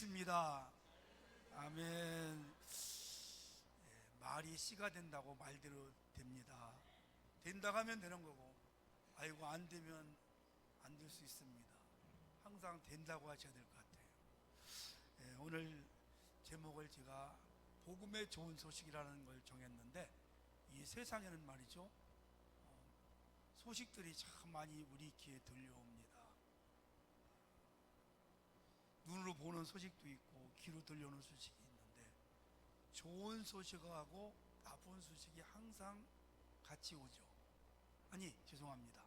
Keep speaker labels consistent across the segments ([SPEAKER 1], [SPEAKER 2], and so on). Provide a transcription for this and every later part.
[SPEAKER 1] 있습니다. 아멘. 말이 씨가 된다고 말대로 됩니다. 된다 하면 되는 거고, 아이고 안 되면 안 될 수 있습니다. 항상 된다고 하셔야 될 것 같아요. 오늘 제목을 제가 복음의 좋은 소식이라는 걸 정했는데, 이 세상에는 말이죠, 소식들이 참 많이 우리 귀에 들려옵니다. 눈으로 보는 소식도 있고 귀로 들려오는 소식이 있는데, 좋은 소식하고 나쁜 소식이 항상 같이 오죠. 아니, 죄송합니다.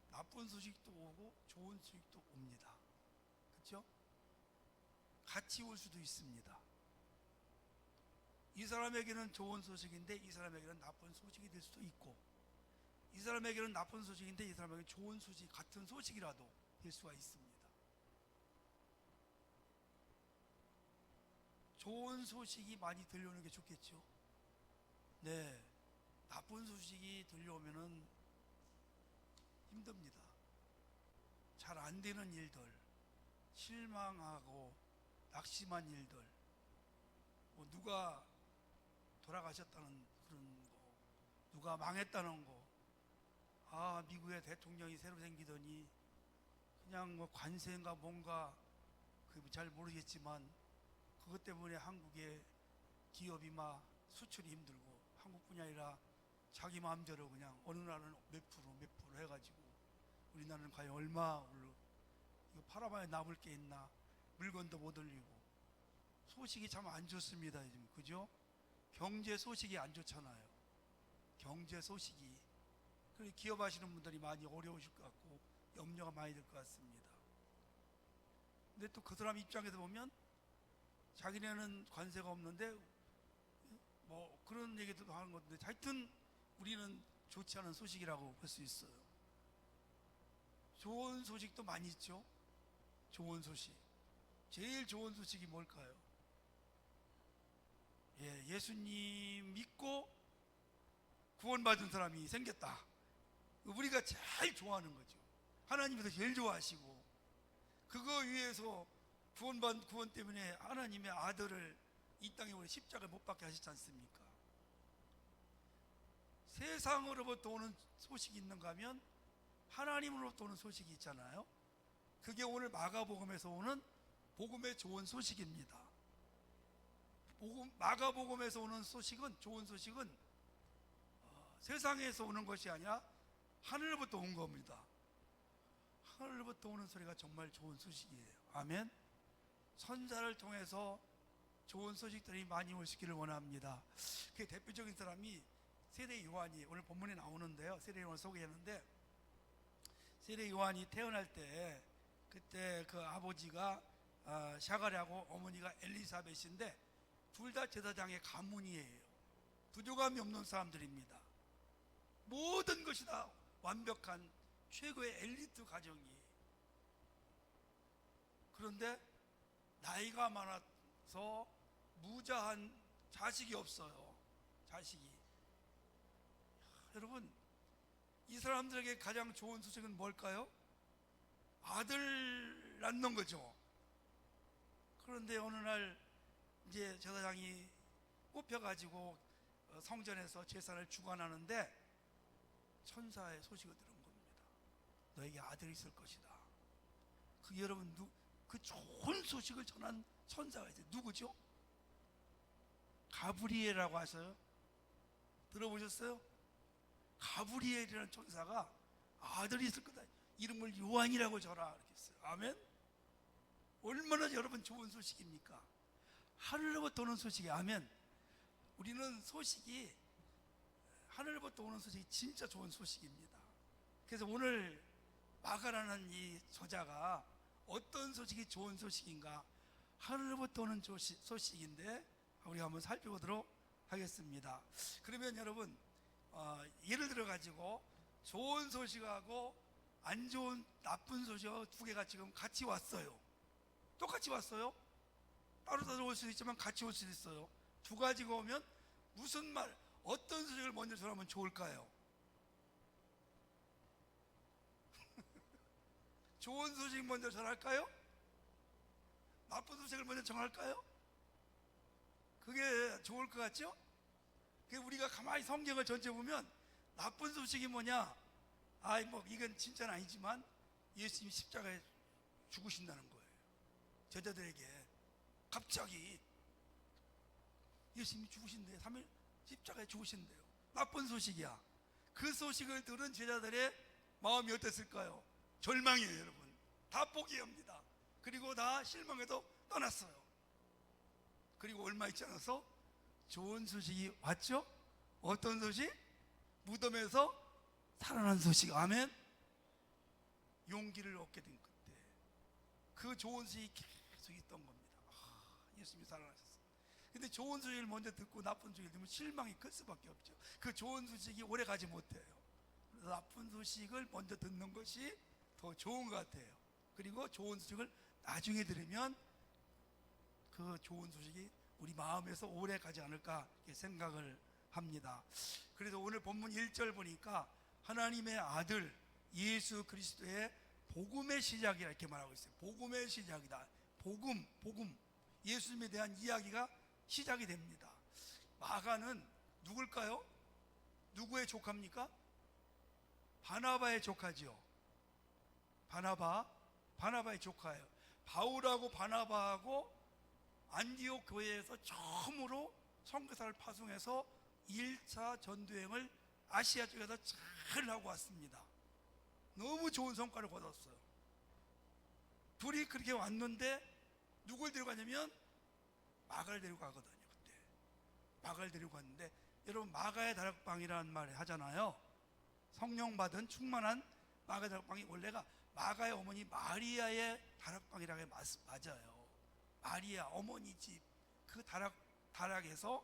[SPEAKER 1] 나쁜 소식도 오고 좋은 소식도 옵니다. 그렇죠? 같이 올 수도 있습니다. 이 사람에게는 좋은 소식인데 이 사람에게는 나쁜 소식이 될 수도 있고, 이 사람에게는 나쁜 소식인데 이 사람에게는 좋은 소식, 같은 소식이라도 될 수가 있습니다. 좋은 소식이 많이 들려오는 게 좋겠죠. 네, 나쁜 소식이 들려오면은 힘듭니다. 잘 안 되는 일들, 실망하고 낙심한 일들, 누가 돌아가셨다는 그런 거, 누가 망했다는 거, 미국의 대통령이 새로 생기더니 그냥 뭐 관세인가 뭔가 잘 모르겠지만 그것 때문에 한국의 기업이 막 수출이 힘들고, 한국뿐이 아니라 자기 마음대로 그냥 어느 나라는 몇 프로 해가지고 우리나라는 과연 얼마 이거 팔아봐야 남을 게 있나, 물건도 못 올리고 소식이 참 안 좋습니다 요즘. 그죠? 경제 소식이 안 좋잖아요. 경제 소식이. 그래서 기업 하시는 분들이 많이 어려우실 것 같고 염려가 많이 될 것 같습니다. 근데 또 그 사람 입장에서 보면 자기네는 관세가 없는데 뭐 그런 얘기도 하는 건데, 하여튼 우리는 좋지 않은 소식이라고 볼 수 있어요. 좋은 소식도 많이 있죠. 좋은 소식, 제일 좋은 소식이 뭘까요? 예수님 믿고 구원받은 사람이 생겼다. 우리가 제일 좋아하는 거죠. 하나님께서 제일 좋아하시고, 그거 위해서 구원 때문에 하나님의 아들을 이 땅에 우리 십자가에 못 박게 하셨지 않습니까? 세상으로부터 오는 소식이 있는가 하면 하나님으로부터 오는 소식이 있잖아요. 그게 오늘 마가복음에서 오는 복음의 좋은 소식입니다. 마가복음에서 오는 소식은, 좋은 소식은 세상에서 오는 것이 아니라 하늘로부터 온 겁니다. 하늘로부터 오는 소리가 정말 좋은 소식이에요. 아멘. 선자를 통해서 좋은 소식들이 많이 오시기를 원합니다. 그 대표적인 사람이 세례 요한이 오늘 본문에 나오는데요, 세례 요한을 소개했는데, 세례 요한이 태어날 때 그때 그 아버지가 샤가랴고 어머니가 엘리사벳인데 둘 다 제사장의 가문이에요. 부족함이 없는 사람들입니다. 모든 것이 다 완벽한 최고의 엘리트 가정이에요. 그런데 나이가 많아서 무자한 자식이 없어요. 자식이. 여러분, 이 사람들에게 가장 좋은 소식은 뭘까요? 아들 낳는 거죠. 그런데 어느 날 이제 제사장이 뽑혀가지고 성전에서 제사를 주관하는데 천사의 소식을 들은 겁니다. 너에게 아들이 있을 것이다. 그 여러분, 그 좋은 소식을 전한 천사가 있어요. 누구죠? 가브리엘이라고 하셔요? 들어보셨어요? 가브리엘이라는 천사가 아들이 있을 거다, 이름을 요한이라고 줘라, 이렇게 했어요. 아멘. 얼마나 여러분 좋은 소식입니까? 하늘로부터 오는 소식이. 아멘. 우리는 소식이, 하늘로부터 오는 소식이 진짜 좋은 소식입니다. 그래서 오늘 마가라는 이 저자가 어떤 소식이 좋은 소식인가, 하늘로부터 오는 소식인데 우리가 한번 살펴보도록 하겠습니다. 그러면 여러분, 예를 들어 가지고 좋은 소식하고 안 좋은, 나쁜 소식하고 두 개가 지금 같이 왔어요. 똑같이 왔어요. 따로따로 올 수도 있지만 같이 올 수도 있어요. 두 가지가 오면 무슨 말, 어떤 소식을 먼저 전하면 좋을까요? 좋은 소식 먼저 전할까요? 나쁜 소식을 먼저 정할까요? 그게 좋을 것 같죠? 우리가 가만히 성경을 전체 보면 나쁜 소식이 뭐냐? 뭐 이건 진짜는 아니지만 예수님이 십자가에 죽으신다는 거예요. 제자들에게 갑자기 예수님이 죽으신대요. 3일 십자가에 죽으신대요. 나쁜 소식이야. 그 소식을 들은 제자들의 마음이 어땠을까요? 절망이에요, 여러분. 다 포기합니다. 그리고 다 실망해도 떠났어요. 그리고 얼마 있지 않아서 좋은 소식이 왔죠? 어떤 소식? 무덤에서 살아난 소식. 아멘. 용기를 얻게 된 그때 그 좋은 소식이 계속 있던 겁니다. 예수님이 살아나셨어요. 근데 좋은 소식을 먼저 듣고 나쁜 소식을 들으면 실망이 클 수밖에 없죠. 그 좋은 소식이 오래 가지 못해요. 그래서 나쁜 소식을 먼저 듣는 것이 더 좋은 것 같아요. 그리고 좋은 소식을 나중에 들으면 그 좋은 소식이 우리 마음에서 오래 가지 않을까 생각을 합니다. 그래서 오늘 본문 1절 보니까 하나님의 아들 예수 그리스도의 복음의 시작이라 이렇게 말하고 있어요. 복음의 시작이다. 복음 예수님에 대한 이야기가 시작이 됩니다. 마가는 누굴까요? 누구의 조카입니까? 바나바의 조카죠. 바나바의 조카예요. 바울하고 바나바하고 안디옥 교회에서 처음으로 선교사를 파송해서 1차 전도행을 아시아 쪽에서 잘 하고 왔습니다. 너무 좋은 성과를 거뒀어요. 둘이 그렇게 왔는데 누굴 데리고 가냐면 마가를 데리고 가거든요. 그때 마가를 데리고 갔는데, 여러분 마가의 다락방이라는 말을 하잖아요. 성령 받은 충만한 마가의 다락방이 원래가 마가의 어머니 마리아의 다락방이라고 맞아요. 마리아 어머니 집 그 다락에서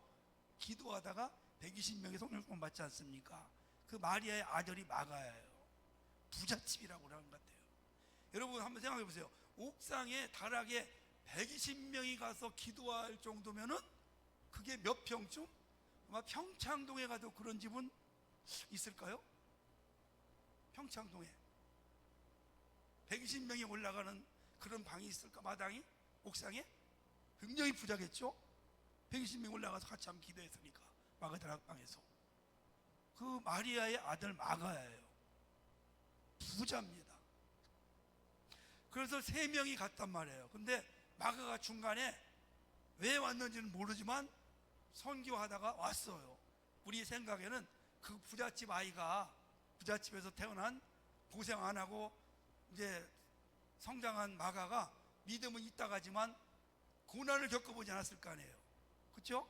[SPEAKER 1] 기도하다가 120명의 성령을 받지 않습니까? 그 마리아의 아들이 마가예요. 부잣집이라고 하는 것 같아요. 여러분 한번 생각해 보세요. 옥상에 다락에 120명이 가서 기도할 정도면은 그게 몇 평쯤? 아마 평창동에 가도 그런 집은 있을까요? 평창동에 120명이 올라가는 그런 방이 있을까? 마당이? 옥상에? 굉장히 부자겠죠? 120명 올라가서 같이 한번 기도했으니까 마가 다락방에서. 그 마리아의 아들 마가예요. 부자입니다. 그래서 3명이 갔단 말이에요. 근데 마가가 중간에 왜 왔는지는 모르지만 선교하다가 왔어요. 우리 생각에는 그 부잣집 아이가 부잣집에서 태어난 고생 안 하고 이제 성장한 마가가 믿음은 있다가지만 고난을 겪어보지 않았을 거 아니에요. 그렇죠?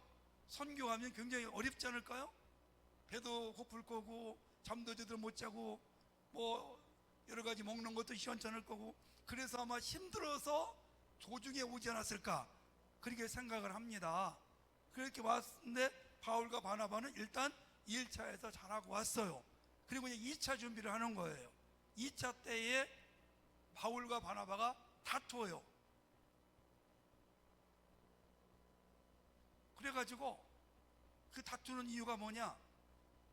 [SPEAKER 1] 선교하면 굉장히 어렵지 않을까요? 배도 고플 거고 잠도 제대로 못 자고 뭐 여러 가지 먹는 것도 시원찮을 거고, 그래서 아마 힘들어서 도중에 오지 않았을까 그렇게 생각을 합니다. 그렇게 왔는데 바울과 바나바는 일단 1차에서 잘하고 왔어요. 그리고 이제 2차 준비를 하는 거예요. 2차 때에 바울과 바나바가 다투어요. 그래가지고 그 다투는 이유가 뭐냐?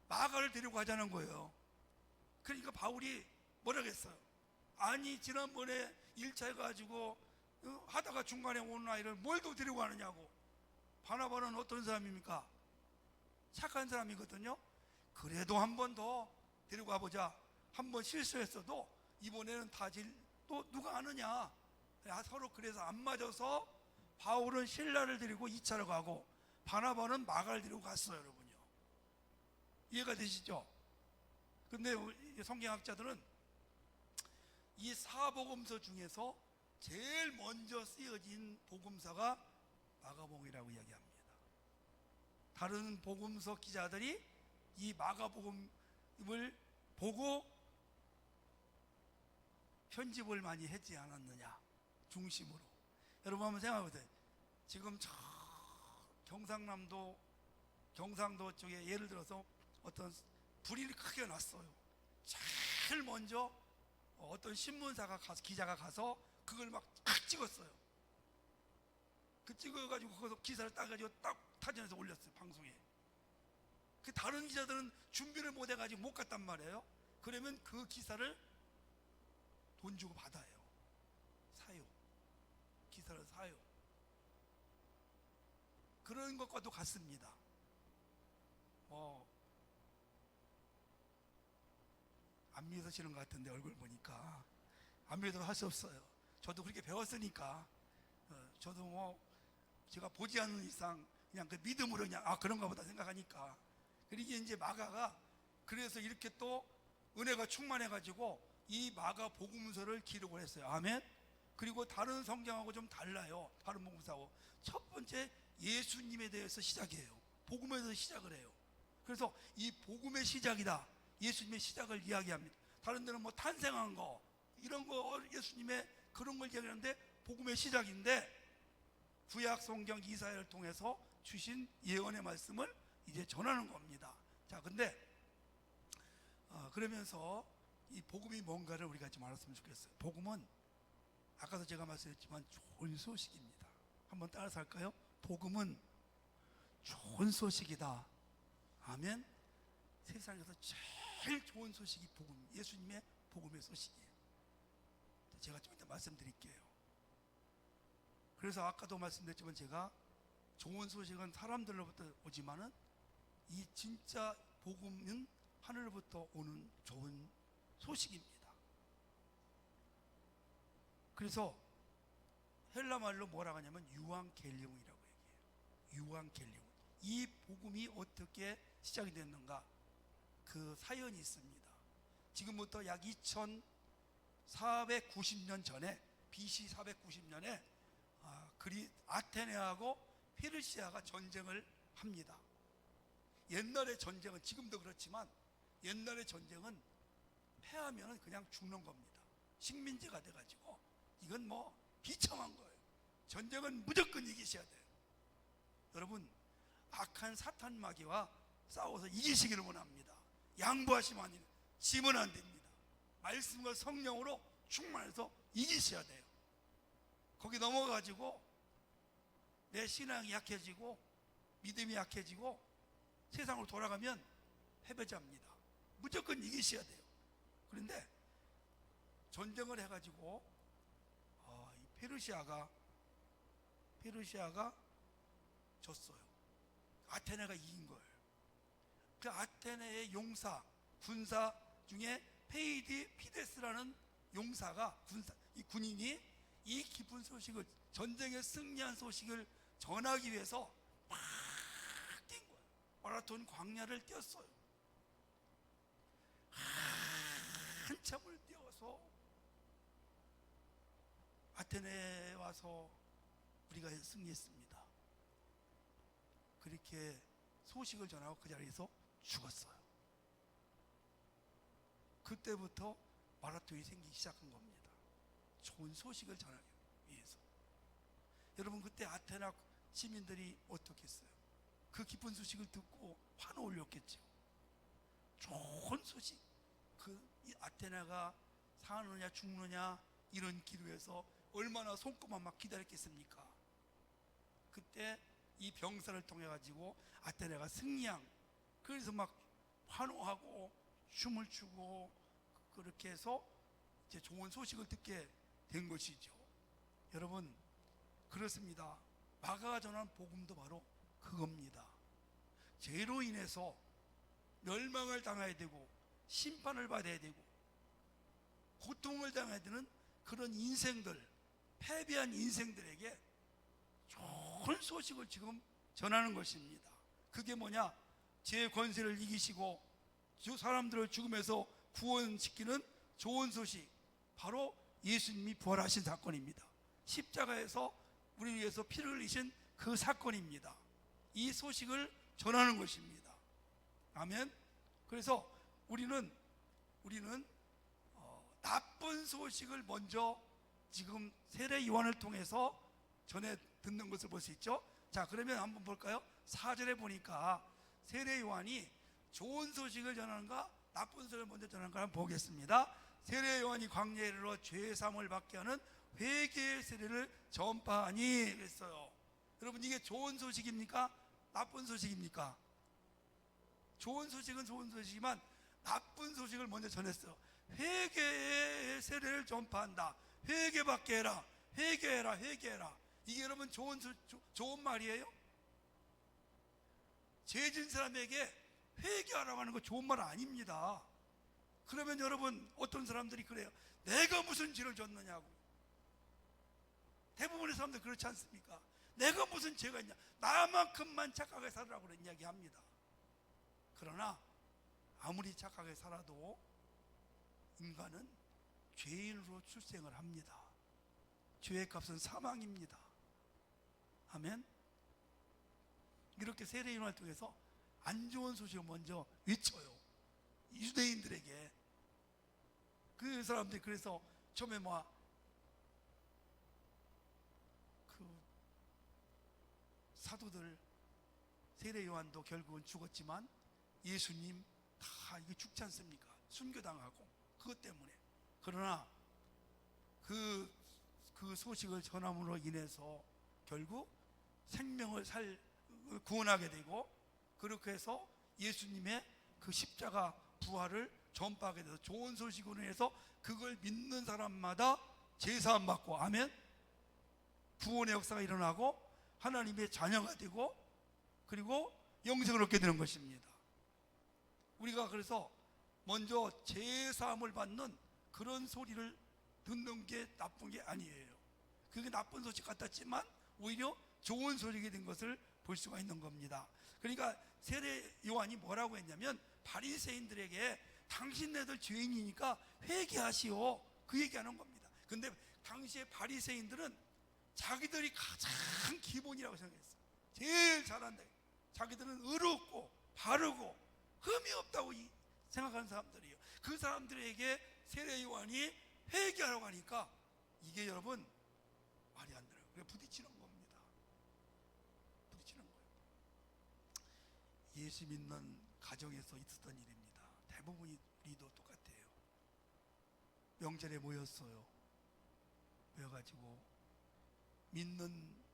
[SPEAKER 1] 마가를 데리고 가자는 거예요. 그러니까 바울이 뭐라고 했어요? 아니 지난번에 1차 해가지고 하다가 중간에 오는 아이를 뭘 더 데리고 가느냐고. 바나바는 어떤 사람입니까? 착한 사람이거든요. 그래도 한 번 더 데리고 가보자. 한 번 실수했어도 이번에는 또 누가 아느냐. 서로 그래서 안 맞아서 바울은 실라를 데리고 2차로 가고 바나바는 마가를 데리고 갔어요. 여러분요, 이해가 되시죠? 근데 성경학자들은 이 4복음서 중에서 제일 먼저 쓰여진 복음서가 마가복음이라고 이야기합니다. 다른 복음서 기자들이 이 마가복음을 보고 편집을 많이 했지 않았느냐, 중심으로. 여러분 한번 생각해 보세요. 지금 저 경상도 쪽에 예를 들어서 어떤 불이 크게 났어요. 제일 먼저 어떤 신문사가 가서, 기자가 가서 그걸 막 찍었어요. 그 찍어가지고 거기서 기사를 따가지고 딱 타전에서 올렸어요, 방송에. 그 다른 기자들은 준비를 못 해가지고 못 갔단 말이에요. 그러면 그 기사를 돈 주고 받아요. 사요, 기사를. 봉사를 사요. 그런 것과도 같습니다. 안 믿으시는 것 같은데 얼굴 보니까 안 믿어도 할 수 없어요. 저도 그렇게 배웠으니까. 저도 제가 보지 않는 이상 그냥 그 믿음으로 그냥 그런가 보다 생각하니까. 그러게 이제 마가가 그래서 이렇게 또 은혜가 충만해가지고 이 마가 복음서를 기록을 했어요. 아멘. 그리고 다른 성경하고 좀 달라요. 다른 복음서하고. 첫 번째 예수님에 대해서 시작해요. 복음에서 시작을 해요. 그래서 이 복음의 시작이다, 예수님의 시작을 이야기합니다. 다른 데는 뭐 탄생한 거 이런 거 예수님의 그런 걸 이야기하는데 복음의 시작인데 구약 성경 이사야를 통해서 주신 예언의 말씀을 이제 전하는 겁니다. 자, 근데 그러면서 이 복음이 뭔가를 우리가 좀 알았으면 좋겠어요. 복음은 아까도 제가 말씀했지만 좋은 소식입니다. 한번 따라서 할까요? 복음은 좋은 소식이다. 아멘. 세상에서 제일 좋은 소식이 복음, 예수님의 복음의 소식이에요. 제가 좀 이따 말씀드릴게요. 그래서 아까도 말씀드렸지만 제가 좋은 소식은 사람들로부터 오지만은 이 진짜 복음은 하늘로부터 오는 좋은 소식입니다. 그래서 헬라 말로 뭐라고 하냐면 유앙겔리온이라고 얘기해요. 유앙겔리온. 이 복음이 어떻게 시작이 됐는가? 그 사연이 있습니다. 지금부터 약 2490년 전에, BC 490년에 아테네하고 페르시아가 전쟁을 합니다. 옛날의 전쟁은, 지금도 그렇지만 옛날의 전쟁은 패하면 그냥 죽는 겁니다. 식민지가 돼가지고 이건 뭐 비참한 거예요. 전쟁은 무조건 이기셔야 돼요. 여러분, 악한 사탄 마귀와 싸워서 이기시기를 원합니다. 양보하시면 안 됩니다. 지면 안 됩니다. 말씀과 성령으로 충만해서 이기셔야 돼요. 거기 넘어가지고 내 신앙이 약해지고 믿음이 약해지고 세상으로 돌아가면 패배자입니다. 무조건 이기셔야 돼요. 그런데 전쟁을 해가지고 페르시아가 졌어요. 아테네가 이긴 거예요. 그 아테네의 용사, 군사 중에 피데스라는 용사가, 이 군인이 이 기쁜 소식을, 전쟁에 승리한 소식을 전하기 위해서 막 뛴 거예요. 마라톤 광야를 뛰었어요. 한참을 뛰어서 아테네에 와서 우리가 승리했습니다. 그렇게 소식을 전하고 그 자리에서 죽었어요. 그때부터 마라톤이 생기기 시작한 겁니다. 좋은 소식을 전하기 위해서. 여러분, 그때 아테네 시민들이 어떻게 했어요? 그 기쁜 소식을 듣고 환호 올렸겠죠. 좋은 소식, 이 아테네가 사느냐 죽느냐 이런 기로에서 얼마나 손꼽아 막 기다렸겠습니까? 그때 이 병사를 통해 가지고 아테네가 승리한, 그래서 막 환호하고 춤을 추고 그렇게 해서 이제 좋은 소식을 듣게 된 것이죠. 여러분, 그렇습니다. 마가가 전한 복음도 바로 그겁니다. 죄로 인해서 멸망을 당해야 되고 심판을 받아야 되고 고통을 당해야 되는 그런 인생들, 패배한 인생들에게 좋은 소식을 지금 전하는 것입니다. 그게 뭐냐? 죄의 권세를 이기시고 사람들을 죽음에서 구원시키는 좋은 소식, 바로 예수님이 부활하신 사건입니다. 십자가에서 우리를 위해서 피를 흘리신 그 사건입니다. 이 소식을 전하는 것입니다. 아멘. 그래서 우리는 나쁜 소식을 먼저 지금 세례 요한을 통해서 전해 듣는 것을 볼 수 있죠. 자, 그러면 한번 볼까요? 4절에 보니까 세례 요한이 좋은 소식을 전하는가 나쁜 소식을 먼저 전하는가 한번 보겠습니다. 세례 요한이 광야에 이르러 죄 사함을 받게 하는 회개의 세례를 전파하니 그랬어요. 여러분, 이게 좋은 소식입니까? 나쁜 소식입니까? 좋은 소식은 좋은 소식이지만 나쁜 소식을 먼저 전했어요. 회개의 세례를 전파한다. 회개받게 해라. 회개해라. 회개해라. 이게 여러분 좋은 말이에요? 죄진 사람에게 회개하라고 하는 거 좋은 말 아닙니다. 그러면 여러분 어떤 사람들이 그래요. 내가 무슨 죄를 졌느냐고. 대부분의 사람들 그렇지 않습니까? 내가 무슨 죄가 있냐, 나만큼만 착하게 살으라고 그런 이야기 합니다. 그러나 아무리 착하게 살아도 인간은 죄인으로 출생을 합니다. 죄의 값은 사망입니다. 아멘. 이렇게 세례요한을 통해서 안 좋은 소식을 먼저 외쳐요. 유대인들에게. 그 사람들이 그래서 처음에 그 사도들, 세례요한도 결국은 죽었지만 예수님 다 이게 죽지 않습니까? 순교당하고 그것 때문에. 그러나 그 소식을 전함으로 인해서 결국 생명을 구원하게 되고, 그렇게 해서 예수님의 그 십자가 부활을 전파하게 돼서 좋은 소식으로 인해서 그걸 믿는 사람마다 제사함 받고, 아멘, 구원의 역사가 일어나고 하나님의 자녀가 되고 그리고 영생을 얻게 되는 것입니다. 우리가 그래서 먼저 제사함을 받는 그런 소리를 듣는 게 나쁜 게 아니에요. 그게 나쁜 소식 같았지만 오히려 좋은 소식이 된 것을 볼 수가 있는 겁니다. 그러니까 세례 요한이 뭐라고 했냐면 바리새인들에게 당신네들 죄인이니까 회개하시오, 그 얘기하는 겁니다. 근데 당시에 바리새인들은 자기들이 가장 기본이라고 생각했어요. 제일 잘한다. 자기들은 의롭고 바르고 흠이 없다고 생각하는 사람들이에요. 그 사람들에게 세례 요한이 회개하라고 하니까 이게 여러분 말이 안 들어요. 그래서 부딪히는 겁니다. 부딪히는 거예요. 예수 믿는 가정에서 있었던 일입니다. 대부분이 우리도 똑같아요. 명절에 모였어요. 모여가지고 믿는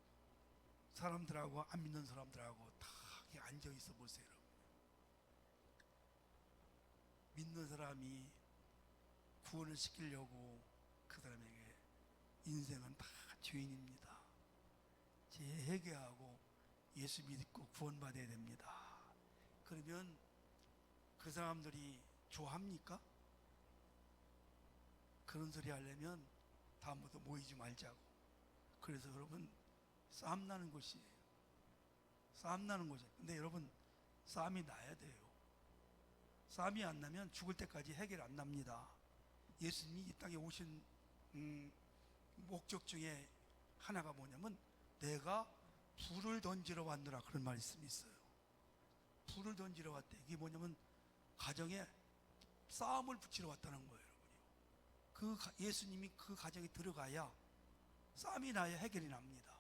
[SPEAKER 1] 사람들하고 안 믿는 사람들하고 다 앉아 있어 보세요. 여러분. 믿는 사람이 구원을 시키려고 그 사람에게 인생은 다 죄인입니다. 회개하고 예수 믿고 구원받아야 됩니다. 그러면 그 사람들이 좋아합니까? 그런 소리 하려면 다음부터 모이지 말자고. 그래서 여러분 싸움 나는 곳이에요. 싸움 나는 곳이에요. 근데 여러분 싸움이 나야 돼요. 싸움이 안 나면 죽을 때까지 해결 안 납니다. 예수님이 이 땅에 오신 목적 중에 하나가 뭐냐면 내가 불을 던지러 왔노라, 그런 말씀이 있어요. 불을 던지러 왔대. 이게 뭐냐면 가정에 싸움을 붙이러 왔다는 거예요. 예수님이 그 가정에 들어가야 싸움이 나야 해결이 납니다.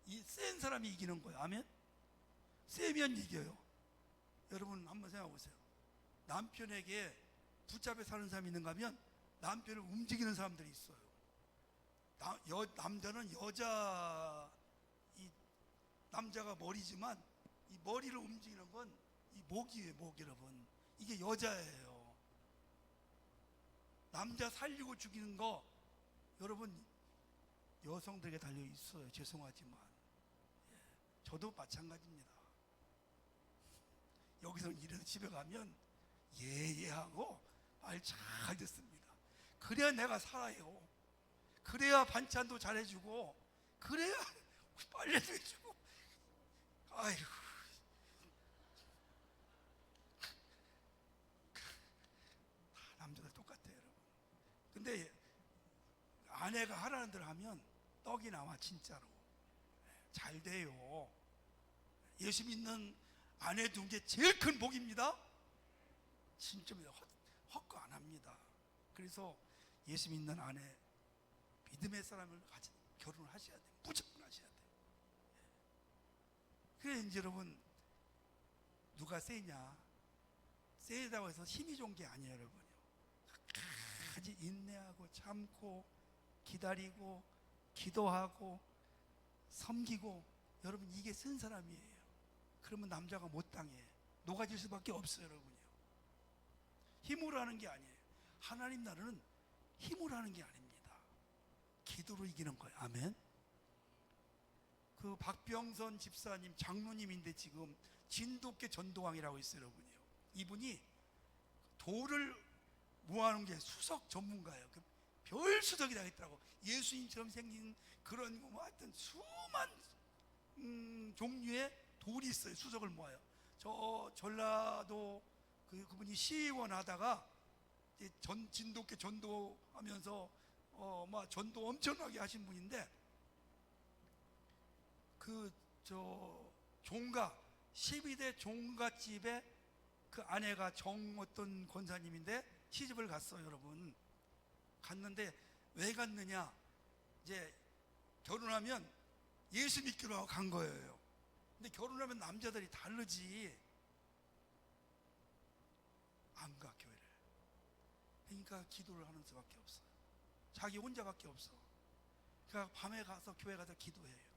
[SPEAKER 1] 이 센 사람이 이기는 거예요. 아멘. 세면 이겨요. 여러분 한번 생각해 보세요. 남편에게 붙잡혀 사는 사람이 있는가 하면 남편을 움직이는 사람들이 있어요. 남자는 남자가 머리지만 이 머리를 움직이는 건 이 목이에요. 목. 여러분 이게 여자예요. 남자 살리고 죽이는 거 여러분 여성들에게 달려 있어요. 죄송하지만 저도 마찬가지입니다. 여기서 일해서 집에 가면 예하고 말 잘 듣습니다. 그래야 내가 살아요. 그래야 반찬도 잘해주고 그래야 빨래도 해주고. 아이고, 남자들 똑같아요, 여러분. 근데 아내가 하라는 대로 하면 떡이 나와. 진짜로 잘 돼요. 예수 믿는 아내 둔 게 제일 큰 복입니다. 진짜 헛거 안 합니다. 그래서 예수 믿는 아내, 믿음의 사람을 같이 결혼을 하셔야 돼요. 무조건 하셔야 돼요. 그래 이제 여러분 누가 세냐? 세다고 해서 힘이 좋은 게 아니에요, 여러분요. 끝까지 인내하고 참고 기다리고 기도하고 섬기고, 여러분 이게 쓴 사람이에요. 그러면 남자가 못 당해. 녹아질 수밖에 없어요, 여러분요. 힘으로 하는 게 아니에요. 하나님 나라는 힘으로 하는 게 아닙니다. 기도로 이기는 거예요. 아멘. 그 박병선 집사님 장로님인데 지금 진돗개 전도왕이라고 있어요, 여러분이요. 이분이 돌을 모아놓은 게 수석 전문가예요. 그 별 수석이 다 있더라고. 예수님처럼 생긴 그런 뭐 하여튼 수만 종류의 돌이 있어요. 수석을 모아요. 저 전라도 그분이 시의원 하다가 진돗개 전도하면서 막 전도 엄청나게 하신 분인데, 종가 12대 종갓집에 그 아내가 어떤 권사님인데 시집을 갔어요, 여러분. 갔는데 왜 갔느냐? 이제 결혼하면 예수 믿기로 하고 간 거예요. 근데 결혼하면 남자들이 다르지. 안 가, 교회를. 그러니까 기도를 하는 수밖에 없어요. 자기 혼자밖에 없어. 그러니까 밤에 가서 교회 가서 기도해요.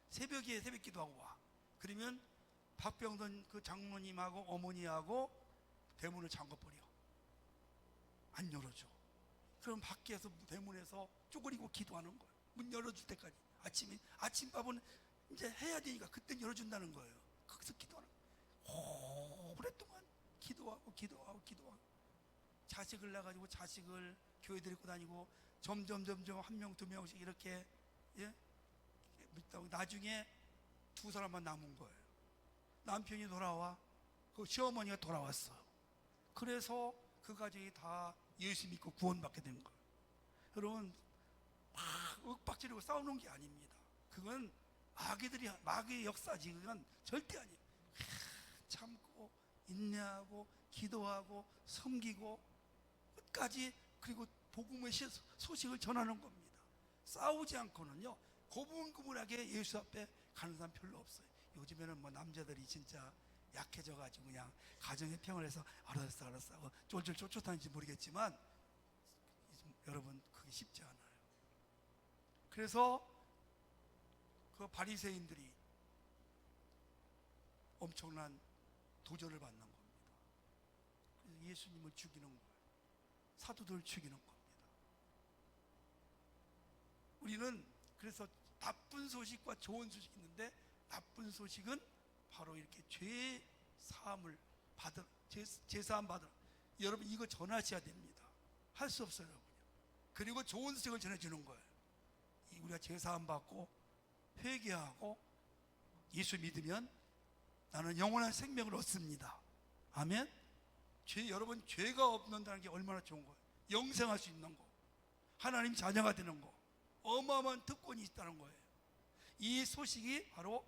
[SPEAKER 1] 새벽에 새벽 기도하고 와. 그러면 박병선 그 장로님하고 어머니하고 대문을 잠궈버려. 안 열어줘. 그럼 밖에서 대문에서 쪼그리고 기도하는 거예요. 문 열어줄 때까지. 아침밥은 이제 해야 되니까 그때 열어준다는 거예요. 거기서 기도하는 거예요. 오랫동안 기도하고 자식을 낳아가지고 자식을 교회 데리고 다니고 점점 한 명 두 명씩 이렇게 믿다고 나중에 두 사람만 남은 거예요. 남편이 돌아와, 그 시어머니가 돌아왔어요. 그래서 그 가정이 다 예수 믿고 구원받게 된 거예요. 여러분, 막 윽박지르고 싸우는 게 아닙니다. 그건 마귀의 역사지. 그건 절대 아니에요. 참고 인내하고 기도하고 섬기고 끝까지, 그리고 복음의 소식을 전하는 겁니다. 싸우지 않고는요, 고분고분하게 예수 앞에 가는 사람 별로 없어요. 요즘에는 뭐 남자들이 진짜 약해져가지고 그냥 가정의 평을 해서 알았어 하고 쫄쫄 쫓아다니는지 모르겠지만, 여러분 그게 쉽지 않아요. 그래서 그 바리새인들이 엄청난 도전을 받는 겁니다. 그래서 예수님을 죽이는 거예요. 사도들을 죽이는 겁니다. 우리는 그래서 나쁜 소식과 좋은 소식이 있는데, 나쁜 소식은 바로 이렇게 제사함 받으라. 여러분 이거 전하셔야 됩니다. 할 수 없어요, 여러분. 그리고 좋은 소식을 전해주는 거예요. 우리가 제사함 받고 회개하고 예수 믿으면 나는 영원한 생명을 얻습니다. 아멘. 여러분 죄가 없는다는 게 얼마나 좋은 거예요. 영생할 수 있는 거, 하나님 자녀가 되는 거, 어마어마한 특권이 있다는 거예요. 이 소식이 바로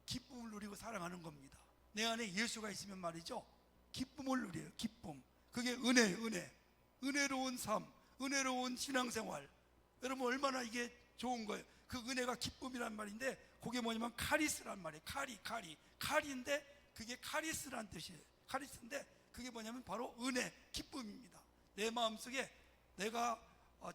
[SPEAKER 1] 기쁨을 누리고 살아가는 겁니다. 내 안에 예수가 있으면 말이죠, 기쁨을 누려요. 기쁨. 그게 은혜로운 삶, 은혜로운 신앙생활. 여러분 얼마나 이게 좋은 거예요. 그 은혜가 기쁨이란 말인데, 그게 뭐냐면 카리스란 말이에요. 카리인데 그게 카리스란 뜻이에요. 카리스인데 그게 뭐냐면 바로 은혜, 기쁨입니다. 내 마음속에 내가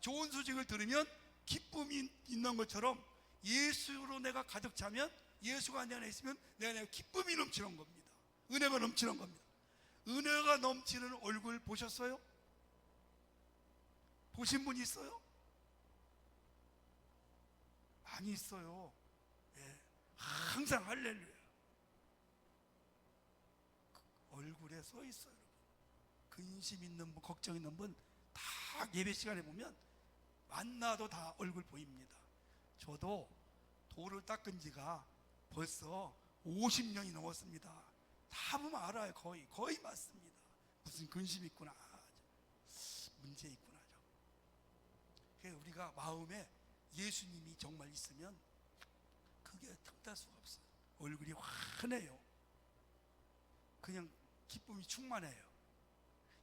[SPEAKER 1] 좋은 소식을 들으면 기쁨이 있는 것처럼, 예수로 내가 가득 차면, 예수가 내 안에 있으면 내 안에 기쁨이 넘치는 겁니다. 은혜가 넘치는 겁니다. 은혜가 넘치는 얼굴 보셨어요? 보신 분 있어요? 많이 있어요. 예. 항상 할렐루야. 얼굴에 써 있어요, 여러분. 근심 있는 분, 걱정 있는 분 다 예배 시간에 보면 만나도 다 얼굴 보입니다. 저도 돌을 닦은 지가 벌써 50년이 넘었습니다. 다 보면 알아요. 거의 맞습니다. 무슨 근심 있구나, 문제 있구나. 그래서 우리가 마음에 예수님이 정말 있으면 그게 틈탈 수가 없어요. 얼굴이 환해요. 그냥 기쁨이 충만해요.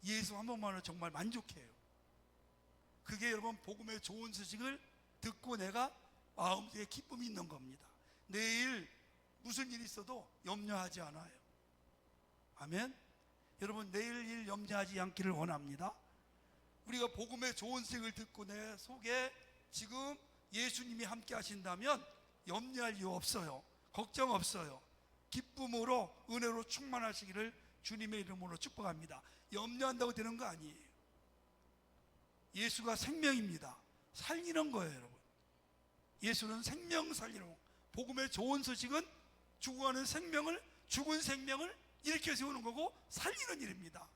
[SPEAKER 1] 예수 한 번만으로 정말 만족해요. 그게 여러분 복음의 좋은 소식을 듣고 내가 마음속에 기쁨이 있는 겁니다. 내일 무슨 일이 있어도 염려하지 않아요. 아멘. 여러분 내일 일 염려하지 않기를 원합니다. 우리가 복음의 좋은 소식을 듣고 내 속에 지금 예수님이 함께 하신다면 염려할 이유 없어요. 걱정 없어요. 기쁨으로 은혜로 충만하시기를 주님의 이름으로 축복합니다. 염려한다고 되는 거 아니에요. 예수가 생명입니다. 살리는 거예요, 여러분. 예수는 생명 살리는 복음의 좋은 소식은 죽어가는 생명을, 죽은 생명을 일으켜 세우는 거고 살리는 일입니다.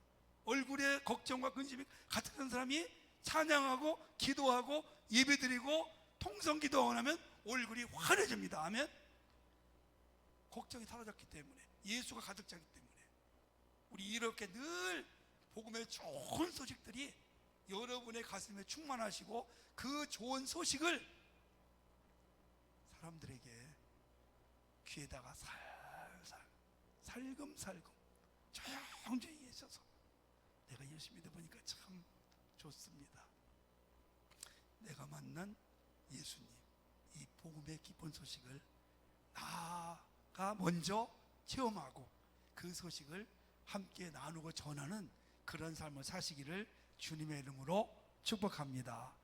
[SPEAKER 1] 얼굴에 걱정과 근심이 같은 사람이 찬양하고 기도하고 예배드리고 통성기도하고 나면 얼굴이 환해집니다. 아멘. 걱정이 사라졌기 때문에, 예수가 가득 차기 때문에 우리 이렇게 늘 복음의 좋은 소식들이 여러분의 가슴에 충만하시고 그 좋은 소식을 사람들에게 귀에다가 살살 살금살금 조용조용히 해줘서 내가 예수 믿어보니까 참 좋습니다. 내가 만난 예수님, 이 복음의 기쁜 소식을 나가 먼저 체험하고 그 소식을 함께 나누고 전하는 그런 삶을 사시기를 주님의 이름으로 축복합니다.